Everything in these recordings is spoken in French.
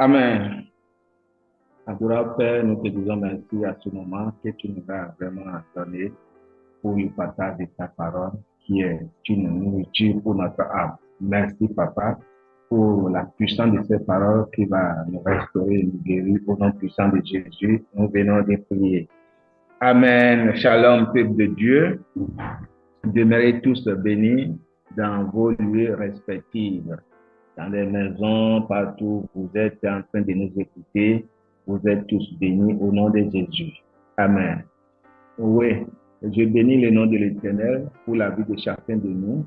Amen. Adorable Père, nous te disons merci à ce moment que tu nous as vraiment donné pour le partage de ta parole qui est une nourriture pour notre âme. Merci, Papa, pour la puissance de ces paroles qui va nous restaurer et nous guérir au nom puissant de Jésus. Nous venons de prier. Amen. Shalom, peuple de Dieu. Demeurez tous bénis dans vos lieux respectifs, dans les maisons, partout où vous êtes en train de nous écouter. Vous êtes tous bénis au nom de Jésus. Amen. Oui, je bénis le nom de l'Éternel pour la vie de chacun de nous.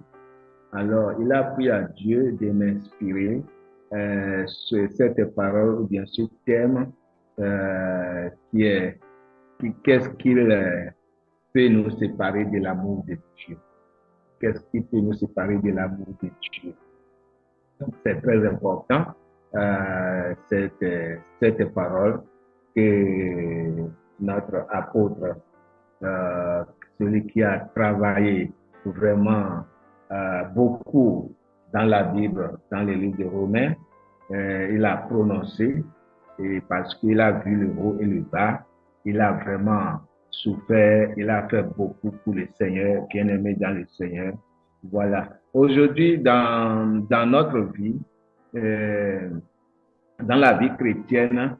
Alors, il a pris à Dieu de m'inspirer sur cette parole ou bien ce thème qu'est-ce qu'il peut nous séparer de l'amour de Dieu. Qu'est-ce qui peut nous séparer de l'amour de Dieu? C'est très important, cette parole que notre apôtre, celui qui a travaillé vraiment beaucoup dans la Bible, dans les livres de Romains, il a prononcé, et parce qu'il a vu le haut et le bas, il a vraiment souffert, il a fait beaucoup pour le Seigneur, bien aimé dans le Seigneur. Voilà. Aujourd'hui, dans notre vie, dans la vie chrétienne,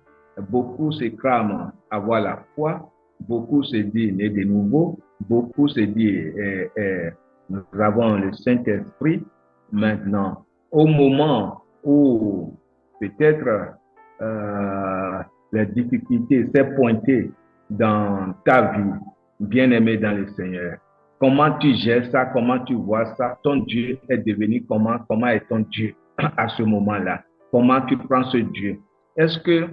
beaucoup se crament avoir la foi, beaucoup se disent né de nouveau, beaucoup se disent nous avons le Saint-Esprit. Maintenant, au moment où peut-être les difficultés s'est pointées dans ta vie, bien-aimé dans le Seigneur, comment tu gères ça, comment tu vois ça, ton Dieu est devenu comment est ton Dieu à ce moment-là? Comment tu prends ce Dieu? Est-ce que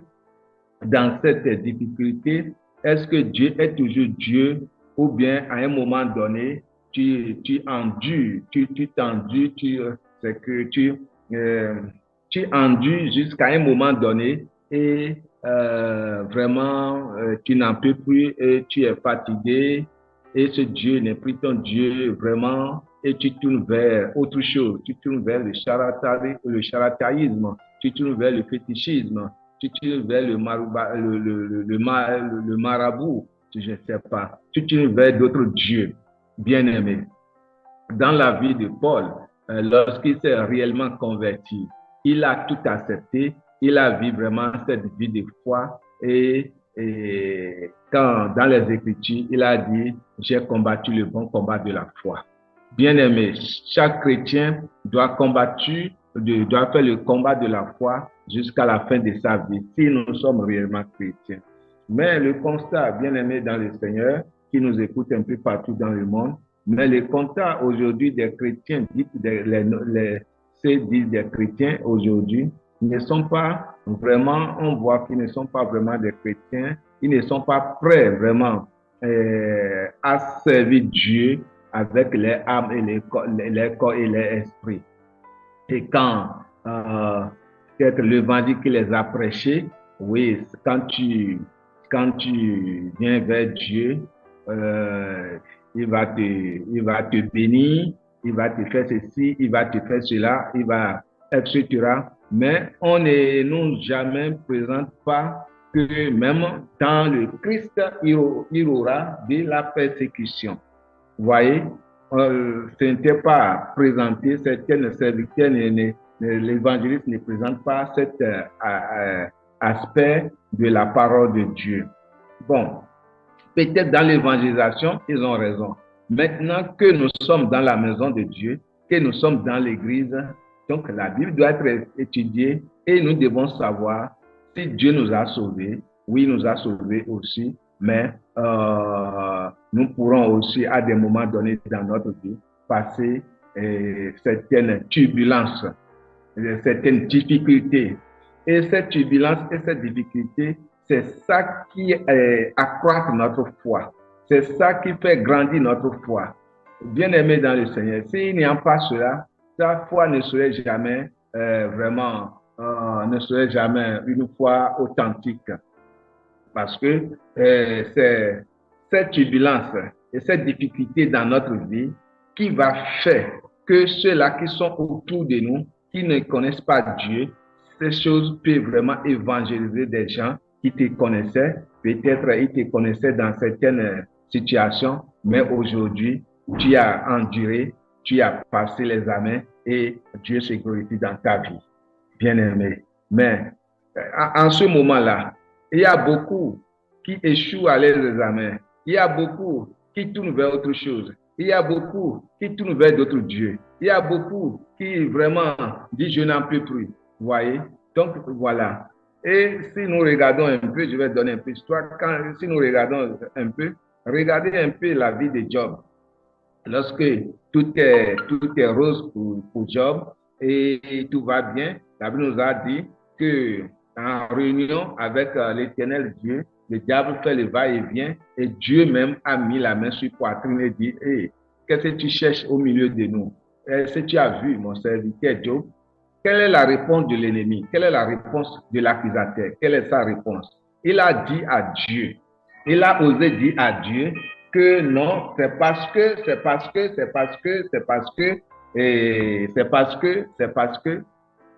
dans cette difficulté, est-ce que Dieu est toujours Dieu ou bien à un moment donné, tu endures, c'est que tu endures jusqu'à un moment donné et vraiment tu n'en peux plus et tu es fatigué et ce Dieu n'est plus ton Dieu vraiment et tu tournes vers autre chose, tu tournes vers le charlatanisme, tu tournes vers le fétichisme, tu tournes vers le marabout, je ne sais pas, tu tournes vers d'autres dieux, bien-aimés. Dans la vie de Paul, lorsqu'il s'est réellement converti, il a tout accepté, il a vu vraiment cette vie de foi et quand dans les Écritures, il a dit, j'ai combattu le bon combat de la foi. Bien-aimé, chaque chrétien doit faire le combat de la foi jusqu'à la fin de sa vie, si nous sommes réellement chrétiens. Mais le constat, bien-aimé dans le Seigneur, qui nous écoute un peu partout dans le monde, mais le constat aujourd'hui des chrétiens, disent des chrétiens aujourd'hui, ne sont pas vraiment, on voit qu'ils ne sont pas vraiment des chrétiens, ils ne sont pas prêts vraiment à servir Dieu avec les âmes et les corps et les esprits. Et quand peut-être l'évangile qui les a prêchés, oui, quand tu viens vers Dieu, il va te bénir, il va te faire ceci, il va te faire cela, etc. Mais on ne nous jamais présente pas que même dans le Christ, il y aura de la persécution. Vous voyez, ce n'était pas présenté, l'évangéliste ne présente pas cet aspect de la parole de Dieu. Bon, peut-être dans l'évangélisation, ils ont raison. Maintenant que nous sommes dans la maison de Dieu, que nous sommes dans l'église, donc la Bible doit être étudiée et nous devons savoir si Dieu nous a sauvés. Oui, il nous a sauvés aussi, mais nous pourrons aussi, à des moments donnés dans notre vie, passer certaines turbulences, certaines difficultés. Et cette turbulence et cette difficulté, c'est ça qui accroît notre foi. C'est ça qui fait grandir notre foi. Bien-aimé dans le Seigneur, s'il n'y a pas cela, ta foi ne serait jamais ne serait jamais une foi authentique. Parce que c'est cette turbulence et cette difficulté dans notre vie qui va faire que ceux-là qui sont autour de nous, qui ne connaissent pas Dieu, ces choses peuvent vraiment évangéliser des gens qui te connaissaient. Peut-être ils te connaissaient dans certaines situations, mais aujourd'hui, tu as enduré, tu as passé les années et Dieu se glorifie dans ta vie, bien-aimé. Mais en ce moment-là, il y a beaucoup qui échouent à leurs examens. Il y a beaucoup qui tournent vers autre chose. Il y a beaucoup qui tournent vers d'autres dieux. Il y a beaucoup qui vraiment disent je n'en peux plus. Vous voyez? Donc voilà. Et si nous regardons un peu, je vais donner un peu d'histoire. Si nous regardons un peu, regardez un peu la vie de Job. Lorsque tout est rose pour Job et tout va bien, la Bible nous a dit que en réunion avec l'Éternel Dieu, le diable fait le va-et-vient et Dieu même a mis la main sur la poitrine et dit hey, qu'est-ce que tu cherches au milieu de nous? Est-ce que tu as vu mon serviteur Job? Quelle est la réponse de l'ennemi? Quelle est la réponse de l'accusateur? Quelle est sa réponse? Il a dit à Dieu, il a osé dire à Dieu que non, c'est parce que,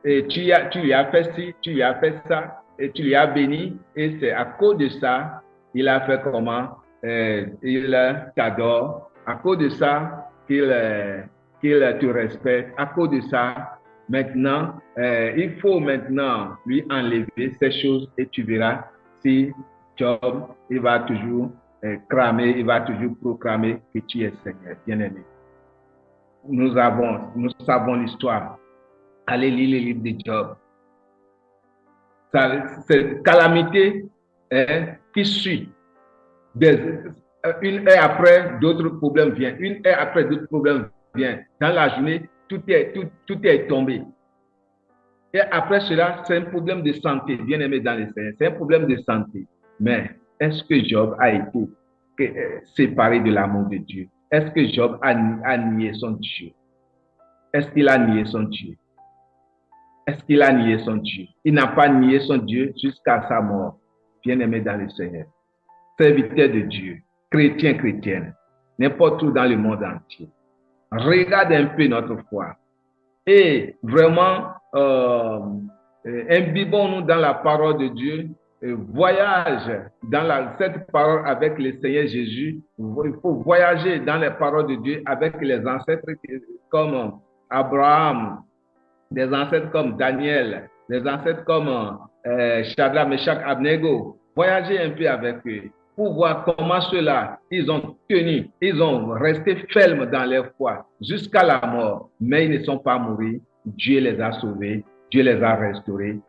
et tu lui as fait ci, tu lui as fait ça, et tu lui as béni, et c'est à cause de ça, il a fait comment? Il t'adore, à cause de ça, qu'il te respecte, à cause de ça, maintenant, il faut maintenant lui enlever ces choses et tu verras si Job, il va toujours cramer, il va toujours proclamer que tu es Seigneur, bien-aimé. Nous savons l'histoire. Allez lire les livres de Job. C'est calamité qui suit. Une heure après, d'autres problèmes viennent. Une heure après, d'autres problèmes viennent. Dans la journée, tout est tombé. Et après cela, c'est un problème de santé, bien aimé dans les Seigneurs. C'est un problème de santé. Mais est-ce que Job a été séparé de l'amour de Dieu? Est-ce que Job a nié son Dieu? Est-ce qu'il a nié son Dieu? Est-ce qu'il a nié son Dieu? Il n'a pas nié son Dieu jusqu'à sa mort. Bien aimé dans le Seigneur. Serviteur de Dieu, chrétien, chrétienne, n'importe où dans le monde entier. Regarde un peu notre foi. Et vraiment, imbibons-nous dans la parole de Dieu. Voyage dans cette parole avec le Seigneur Jésus. Il faut voyager dans les paroles de Dieu avec les ancêtres comme Abraham, des ancêtres comme Daniel, des ancêtres comme Shadrach, Meshach, Abednego. Voyager un peu avec eux pour voir comment ceux-là, ils ont tenu, ils ont resté fermes dans leur foi jusqu'à la mort, mais ils ne sont pas morts. Dieu les a sauvés, Dieu les a restaurés.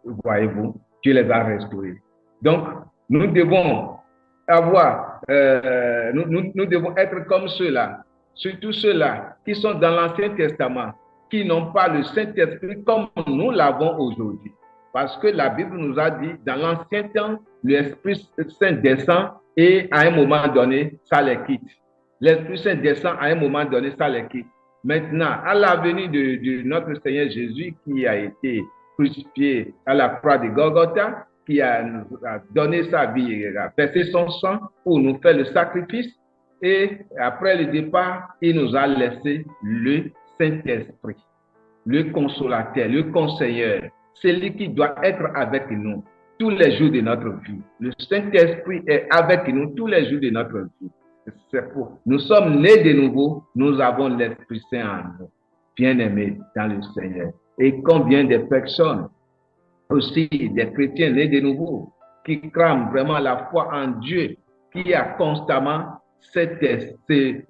Voyez-vous, Dieu les a restaurés. Donc, nous devons nous devons être comme ceux-là, surtout ceux-là qui sont dans l'Ancien Testament, qui n'ont pas le Saint-Esprit comme nous l'avons aujourd'hui. Parce que la Bible nous a dit, dans l'ancien temps, l'Esprit Saint descend et à un moment donné, ça les quitte. L'Esprit Saint descend à un moment donné, ça les quitte. Maintenant, à la venue de notre Seigneur Jésus qui a été crucifié à la croix de Golgotha, qui a donné sa vie, il a versé son sang pour nous faire le sacrifice. Et après le départ, il nous a laissé le Saint-Esprit, le consolateur, le conseilleur, celui qui doit être avec nous tous les jours de notre vie. Le Saint-Esprit est avec nous tous les jours de notre vie. C'est pour nous sommes nés de nouveau, nous avons l'Esprit Saint en nous, bien-aimés dans le Seigneur. Et combien de personnes aussi, des chrétiens nés de nouveau, qui crament vraiment la foi en Dieu, qui a constamment cet esprit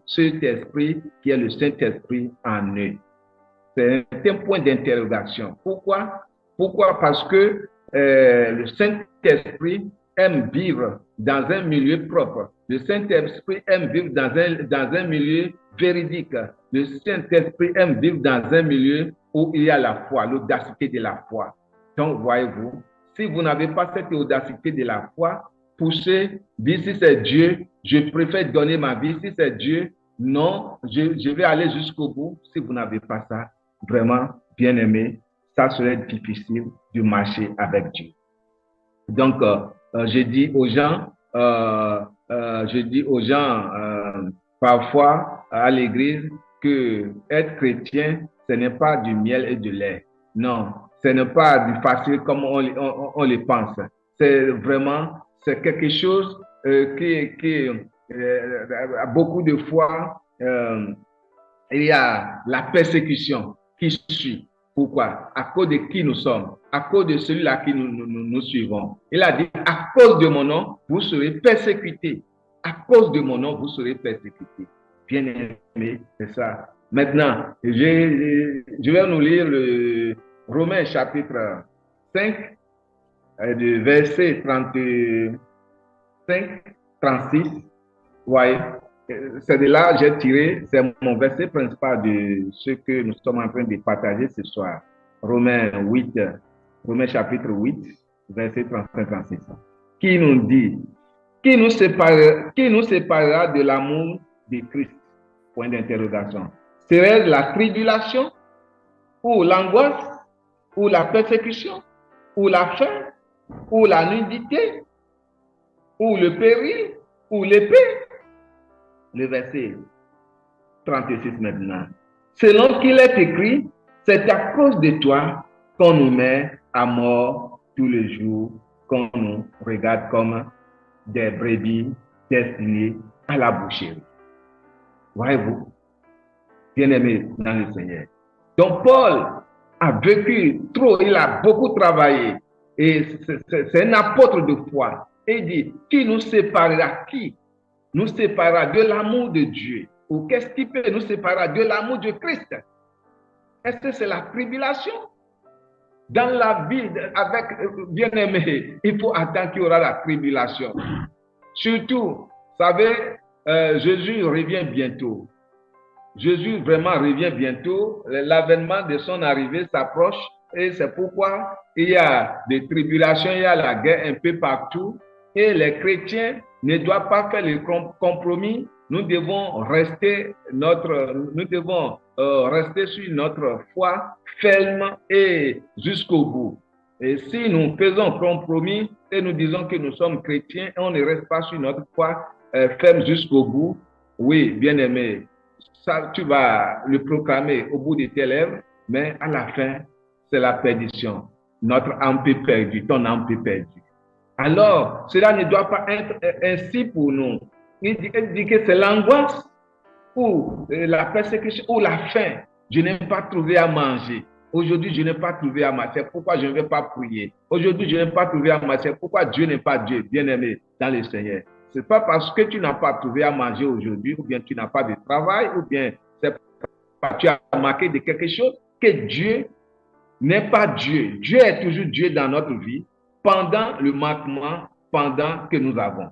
qui est le Saint-Esprit en eux. C'est un point d'interrogation. Pourquoi? Pourquoi? Parce que le Saint-Esprit aime vivre dans un milieu propre. Le Saint-Esprit aime vivre dans un milieu véridique. Le Saint-Esprit aime vivre dans un milieu où il y a la foi, l'audacité de la foi. Donc, voyez-vous, si vous n'avez pas cette audacité de la foi, poussez, dites si c'est Dieu, je préfère donner ma vie. Si c'est Dieu, non, je vais aller jusqu'au bout. Si vous n'avez pas ça, vraiment, bien aimé, ça serait difficile de marcher avec Dieu. Donc, je dis aux gens, parfois à l'église que être chrétien, ce n'est pas du miel et de lait. Non, Ce n'est pas du facile comme on le pense. C'est vraiment, c'est quelque chose beaucoup de fois, il y a la persécution qui suit. Pourquoi? À cause de qui nous sommes, à cause de celui-là qui nous suivons. Il a dit, à cause de mon nom, vous serez persécutés. À cause de mon nom, vous serez persécutés. Bien aimé, c'est ça. Maintenant, je vais nous lire le Romains chapitre 5, du verset 35, 36. Ouais. C'est de là que j'ai tiré, c'est mon verset principal de ce que nous sommes en train de partager ce soir. Romains chapitre 8, verset 35-36. Qui nous dit, qui nous séparera de l'amour de Christ? Point d'interrogation. Serait-ce la tribulation, ou l'angoisse, ou la persécution, ou la faim, ou la nudité, ou le péril, ou l'épée? Le verset 36 maintenant. Selon qu'il est écrit, c'est à cause de toi qu'on nous met à mort tous les jours, qu'on nous regarde comme des brebis destinées à la boucherie. Voyez-vous, bien-aimés dans le Seigneur. Donc Paul a vécu trop, il a beaucoup travaillé. Et c'est un apôtre de foi. Et il dit, qui nous séparera, qui nous séparera de l'amour de Dieu? Ou qu'est-ce qui peut nous séparer de l'amour de Christ? Est-ce que c'est la tribulation? Dans la vie, avec bien-aimé, il faut attendre qu'il y aura la tribulation. Surtout, vous savez, Jésus revient bientôt. Jésus vraiment revient bientôt. L'avènement de son arrivée s'approche et c'est pourquoi il y a des tribulations, il y a la guerre un peu partout. Et les chrétiens ne doivent pas faire le compromis. Nous devons rester rester sur notre foi ferme et jusqu'au bout. Et si nous faisons compromis et nous disons que nous sommes chrétiens et on ne reste pas sur notre foi ferme jusqu'au bout, oui, bien aimé, ça, tu vas le proclamer au bout de tes lèvres, mais à la fin, c'est la perdition. Notre âme peut perdue, ton âme peut perdue. Alors, cela ne doit pas être ainsi pour nous. Il dit que c'est l'angoisse ou la persécution ou la faim. Je n'ai pas trouvé à manger. Aujourd'hui, je n'ai pas trouvé à manger. Pourquoi je ne vais pas prier? Aujourd'hui, je n'ai pas trouvé à manger. Pourquoi Dieu n'est pas Dieu, bien-aimé dans le Seigneur? Ce n'est pas parce que tu n'as pas trouvé à manger aujourd'hui, ou bien tu n'as pas de travail, ou bien c'est parce que tu as manqué de quelque chose, que Dieu n'est pas Dieu. Dieu est toujours Dieu dans notre vie, pendant le manquement, pendant que nous avons.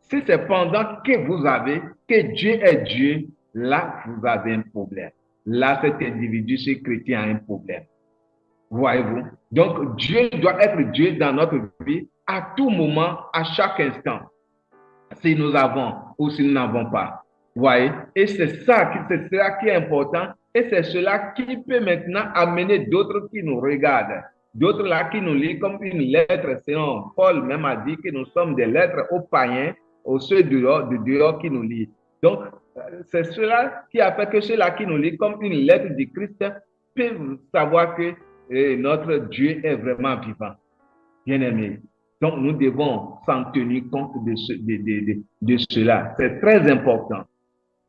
Si c'est pendant que vous avez, que Dieu est Dieu, là, vous avez un problème. Là, cet individu, ce chrétien a un problème. Voyez-vous? Donc, Dieu doit être Dieu dans notre vie à tout moment, à chaque instant. Si nous avons ou si nous n'avons pas. Voyez? Et c'est ça qui est important. Et c'est cela qui peut maintenant amener d'autres qui nous regardent. D'autres là qui nous lisent comme une lettre. Sinon, Paul même a dit que nous sommes des lettres aux païens, aux ceux de dehors qui nous lisent. Donc, c'est cela qui a fait que ceux-là qui nous lisent comme une lettre du Christ peuvent savoir que notre Dieu est vraiment vivant. Bien-aimé. Donc, nous devons s'en tenir compte de cela. C'est très important.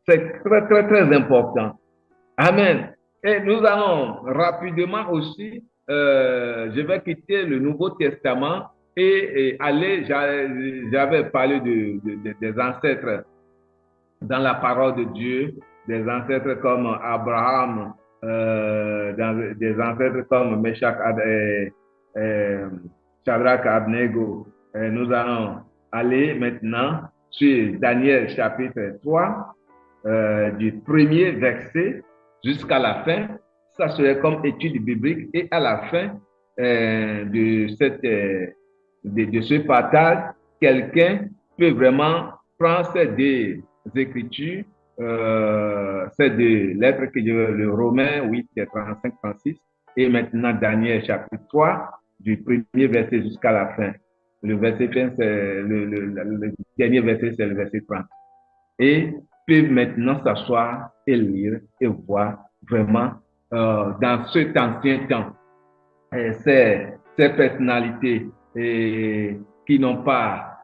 C'est très, très, très important. Amen. Et nous allons rapidement aussi, je vais quitter le Nouveau Testament et aller, j'avais parlé des ancêtres dans la parole de Dieu, des ancêtres comme Abraham, des ancêtres comme Meshach, Shadrach, Abnego. Nous allons aller maintenant sur Daniel chapitre 3, du premier verset jusqu'à la fin. Ça serait comme étude biblique et à la fin de ce partage, quelqu'un peut vraiment prendre ces deux écritures, ces deux lettres que le Romains 8, 35-36 et maintenant Daniel chapitre 3 du premier verset jusqu'à la fin. Le verset fin, c'est le dernier verset, c'est le verset 30. Et peuvent maintenant s'asseoir et lire et voir vraiment dans cet ancien temps. ces personnalités qui n'ont pas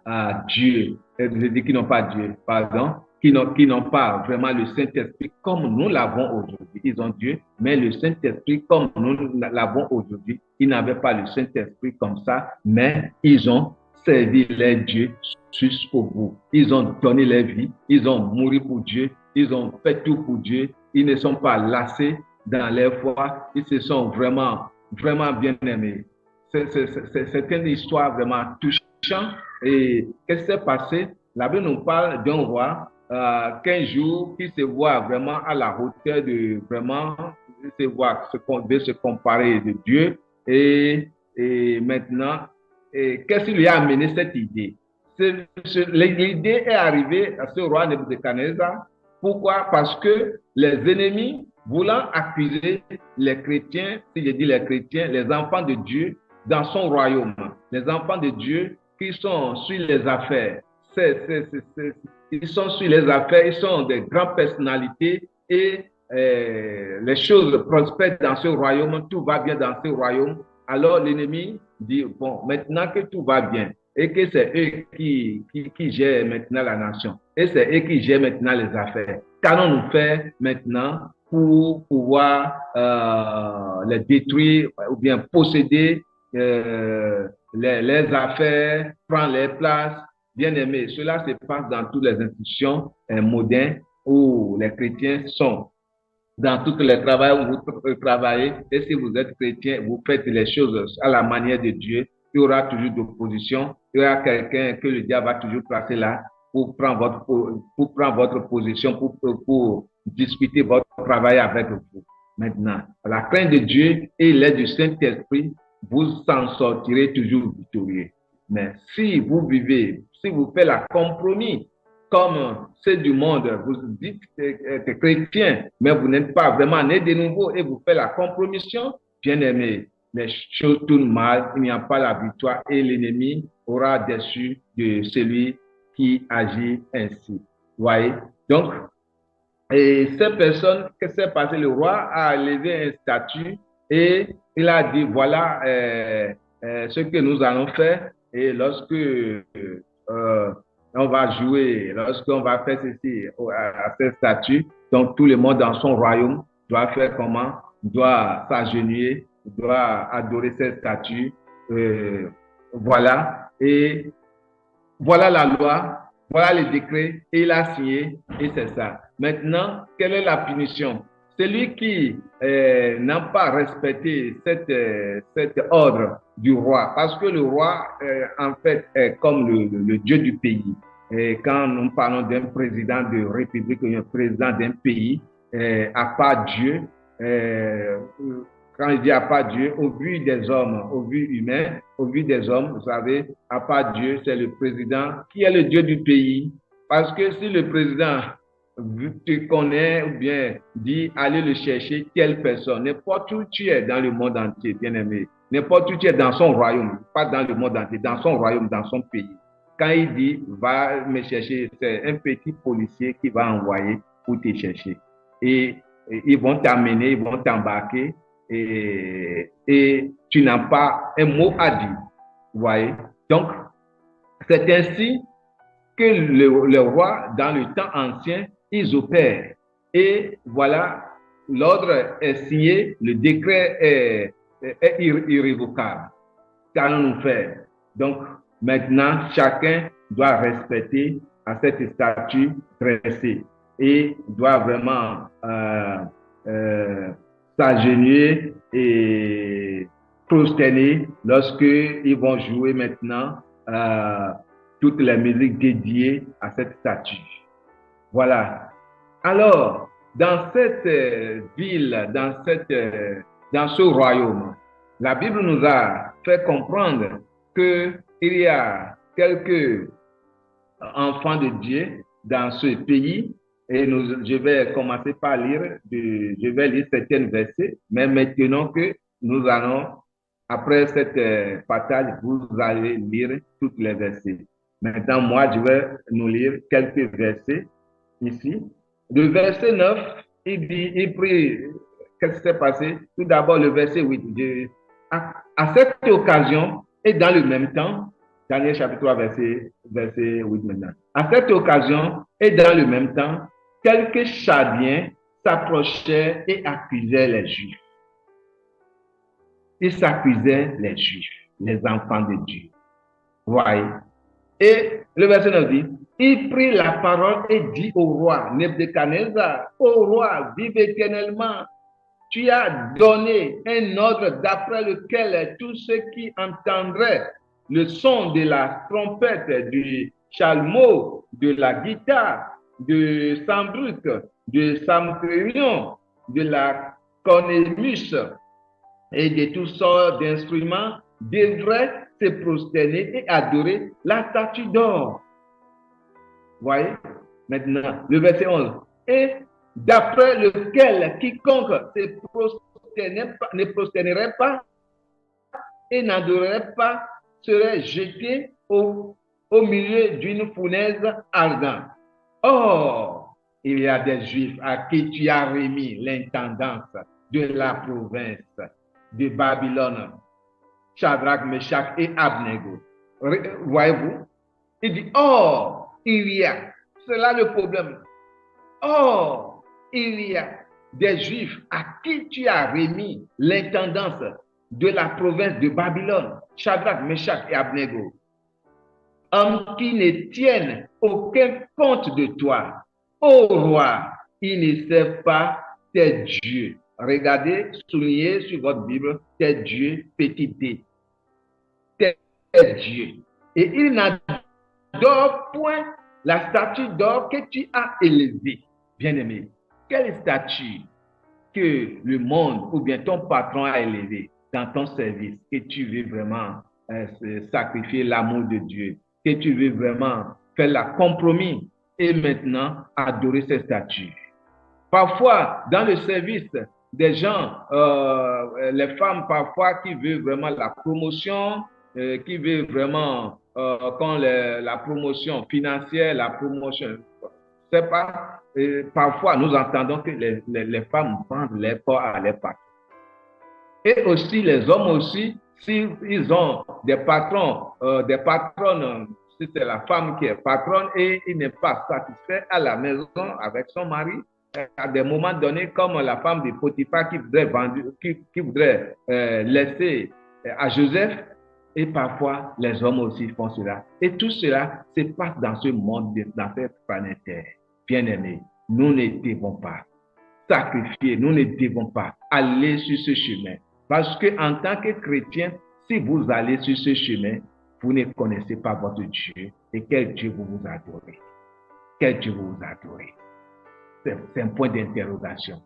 Dieu, je dis qui n'ont pas Dieu, pardon, qui n'ont pas vraiment le Saint-Esprit comme nous l'avons aujourd'hui. Ils ont Dieu, mais le Saint-Esprit comme nous l'avons aujourd'hui, ils n'avaient pas le Saint-Esprit comme ça, mais ils ont servi leur Dieu jusqu'au bout. Ils ont donné leur vie, ils ont mouru pour Dieu, ils ont fait tout pour Dieu, ils ne sont pas lassés dans leur foi, ils se sont vraiment bien aimés. C'est une histoire vraiment touchante. Et qu'est-ce qui s'est passé? La Bible nous parle d'un roi 15 jours qui se voit vraiment à la hauteur de vraiment se comparer de Dieu. Et maintenant, qu'est-ce qui lui a amené cette idée? L'idée est arrivée à ce roi Nebuchadnezzar. Pourquoi? Parce que les ennemis, voulant accuser les chrétiens, si je dis les chrétiens, les enfants de Dieu dans son royaume, les enfants de Dieu qui sont sur les affaires, ils sont sur les affaires, ils sont des grandes personnalités et les choses prospèrent dans ce royaume, tout va bien dans ce royaume. Alors l'ennemi dit, bon, maintenant que tout va bien et que c'est eux qui gèrent maintenant la nation et c'est eux qui gèrent maintenant les affaires, qu'allons-nous faire maintenant pour pouvoir les détruire ou bien posséder les affaires, prendre les places? Bien aimé, cela se passe dans toutes les institutions modernes où les chrétiens sont. Dans tous les travaux où vous travaillez, et si vous êtes chrétien, vous faites les choses à la manière de Dieu, il y aura toujours d'opposition, il y aura quelqu'un que le diable va toujours placer là pour prendre votre position, pour discuter votre travail avec vous. Maintenant, la crainte de Dieu et l'aide du Saint-Esprit, vous en sortirez toujours victorieux. Mais si vous vivez, si vous faites la compromis, comme ceux du monde, vous dites être chrétien, mais vous n'êtes pas vraiment né de nouveau et vous faites la compromission, bien aimé, les choses tournent mal, il n'y a pas la victoire et l'ennemi aura déçu de celui qui agit ainsi. Vous voyez? Donc, et cette personne, qu'est-ce qui s'est passé? Le roi a levé un statut et il a dit, voilà ce que nous allons faire. Et lorsque on va jouer, lorsqu'on va faire ceci à ce statut, donc tout le monde dans son royaume doit faire comment? Doit s'agenouiller, doit adorer cette statue. Voilà. Et voilà la loi, voilà le décret, et il a signé, et c'est ça. Maintenant, quelle est la punition? Celui qui n'a pas respecté cet ordre du roi, parce que le roi, en fait, est comme le Dieu du pays. Et quand nous parlons d'un président de république ou un président d'un pays, à part Dieu, quand il dit à part Dieu, au vu des hommes, au vu humain, au vu des hommes, vous savez, à part Dieu, c'est le président qui est le Dieu du pays. Parce que si le président te connaît ou bien dit allez le chercher, telle personne, n'importe où tu es dans le monde entier, bien aimé, n'importe où tu es dans son royaume, pas dans le monde entier, dans son royaume, dans son pays. Quand il dit va me chercher, c'est un petit policier qui va envoyer pour te chercher. Et ils vont t'amener, ils vont t'embarquer et tu n'as pas un mot à dire. Vous voyez? Donc, c'est ainsi que le roi, dans le temps ancien, ils opèrent. Et voilà, l'ordre est signé, le décret est irrévocable. Qu'allons-nous faire? Donc, maintenant, chacun doit respecter à cette statue dressée et doit vraiment s'agenouiller et prosterner lorsqu'ils vont jouer maintenant toutes les musiques dédiées à cette statue. Voilà. Alors, dans cette ville, dans ce royaume, la Bible nous a fait comprendre qu'il y a quelques enfants de Dieu dans ce pays. Et je vais commencer par je vais lire certains versets, mais maintenant que nous allons, après cette partage, vous allez lire tous les versets. Maintenant, moi, je vais nous lire quelques versets ici. Le verset 9, il prie, qu'est-ce qui s'est passé? Tout d'abord, le verset 8. À cette occasion, et dans le même temps, Daniel chapitre 3, verset 8 maintenant. À cette occasion, et dans le même temps, quelques Chadiens s'approchaient et accusaient les Juifs. Ils s'accusaient les Juifs, les enfants de Dieu. Voyez. Et le verset 9 dit, il prit la parole et dit au roi Nebuchadnezzar, ô roi, vive éternellement. Tu as donné un ordre d'après lequel tous ceux qui entendraient le son de la trompette, du chalumeau, de la guitare, de sambruk, de samtrion, de la cornémus et de toutes sortes d'instruments devraient se prosterner et adorer la statue d'or. Voyez? Maintenant, le verset 11. Et d'après lequel quiconque ne prosternerait pas et n'adorerait pas serait jeté au milieu d'une fournaise ardente. Or, il y a des Juifs à qui tu as remis l'intendance de la province de Babylone, Shadrach, Meshach et Abnego. Voyez-vous? Il dit, or, il y a, c'est là le problème. Or, il y a des Juifs à qui tu as remis l'intendance de la province de Babylone, Shadrach, Meshach et Abnego, hommes qui ne tiennent aucun compte de toi. Ô roi, ils ne servent pas tes dieux. Regardez, soulignez sur votre Bible, tes dieux, petit d. Tes dieux. Et ils n'adorent point la statue d'or que tu as élevée. Bien-aimé, quelle statue que le monde ou bien ton patron a élevée dans ton service, que tu veux vraiment sacrifier l'amour de Dieu, que tu veux vraiment faire la compromis et maintenant adorer ces statues. Parfois, dans le service, des gens, les femmes parfois qui veulent vraiment la promotion, qui veulent vraiment quand la promotion financière, la promotion, c'est pas, parfois nous entendons que les femmes vendent les corps à les patrons. Et aussi les hommes aussi, s'ils ont des patrons, des patronnes, si c'est la femme qui est patronne et il n'est pas satisfait à la maison avec son mari, à des moments donnés, comme la femme de Potiphar qui voudrait laisser à Joseph, et parfois les hommes aussi font cela. Et tout cela se passe dans ce monde, dans cette planète Terre. Bien-aimés, nous ne devons pas sacrifier, nous ne devons pas aller sur ce chemin. Parce qu'en tant que chrétien, si vous allez sur ce chemin, vous ne connaissez pas votre Dieu et quel Dieu vous adorez. Quel Dieu vous adorez. C'est un point d'interrogation.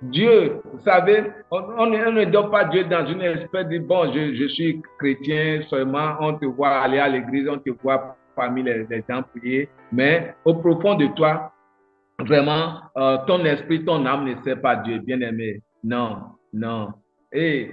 Dieu, vous savez, on ne donne pas Dieu dans une espèce de bon, je suis chrétien seulement, on te voit aller à l'église, on te voit parmi les gens prier, mais au profond de toi, vraiment, ton esprit, ton âme ne sait pas Dieu, bien-aimé. Non, non. Et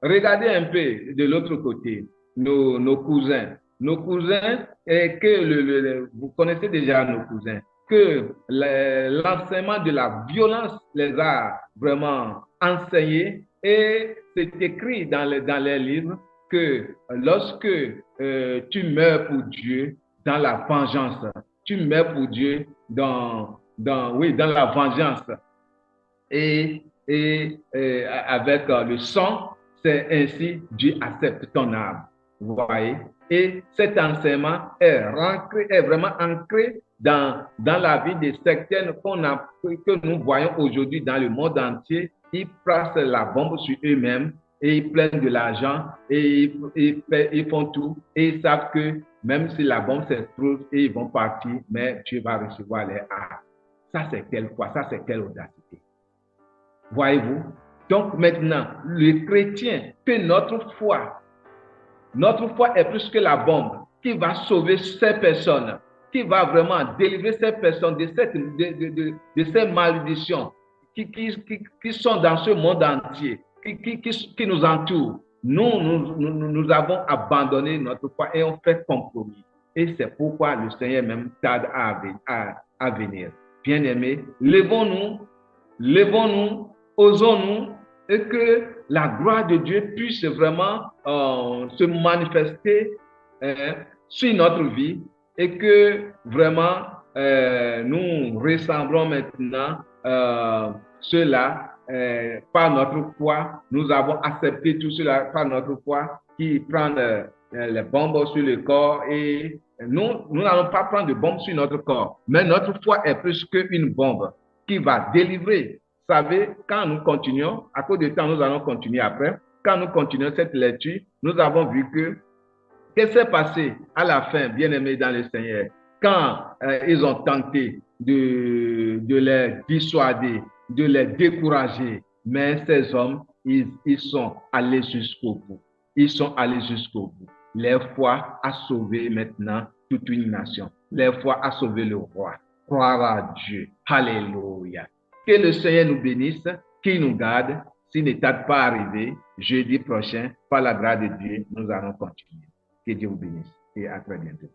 regardez un peu de l'autre côté, nos cousins. Nos cousins, vous connaissez déjà nos cousins, que l'enseignement de la violence les a vraiment enseignés et c'est écrit dans les livres que lorsque tu meurs pour Dieu dans la vengeance, tu meurs pour Dieu dans la vengeance et avec le sang, c'est ainsi Dieu accepte ton âme. Vous voyez? Et cet enseignement est vraiment ancré dans la vie des sectaires que nous voyons aujourd'hui dans le monde entier. Ils placent la bombe sur eux-mêmes et ils prennent de l'argent et ils font tout et ils savent que même si la bombe s'explose, ils vont partir, mais Dieu va recevoir les âmes. Ça, c'est quelle foi, ça, c'est quelle audacité. Voyez-vous? Donc maintenant, le chrétien fait notre foi est plus que la bombe qui va sauver ces personnes, qui va vraiment délivrer ces personnes de ces malédictions qui sont dans ce monde entier, qui nous entourent. Nous avons abandonné notre foi et on fait compromis. Et c'est pourquoi le Seigneur même tarde à venir. Bien-aimés, levons-nous, osons-nous et que la gloire de Dieu puisse vraiment se manifester sur notre vie et que vraiment nous ressemblons maintenant cela par notre foi. Nous avons accepté tout cela par notre foi qui prend les bombes sur le corps et nous n'allons pas prendre de bombes sur notre corps, mais notre foi est plus qu'une bombe qui va délivrer. Vous savez, quand nous continuons, à cause du temps, nous allons continuer après. Quand nous continuons cette lecture, nous avons vu que qu'est-ce qui s'est passé à la fin, bien-aimés dans le Seigneur, quand ils ont tenté de les dissuader, de les décourager, mais ces hommes, ils sont allés jusqu'au bout. Ils sont allés jusqu'au bout. Leur foi a sauvé maintenant toute une nation. Leur foi a sauvé le roi. Croire à Dieu. Alléluia. Que le Seigneur nous bénisse, qu'il nous garde. S'il n'est pas arrivé, jeudi prochain, par la grâce de Dieu, nous allons continuer. Que Dieu vous bénisse et à très bientôt.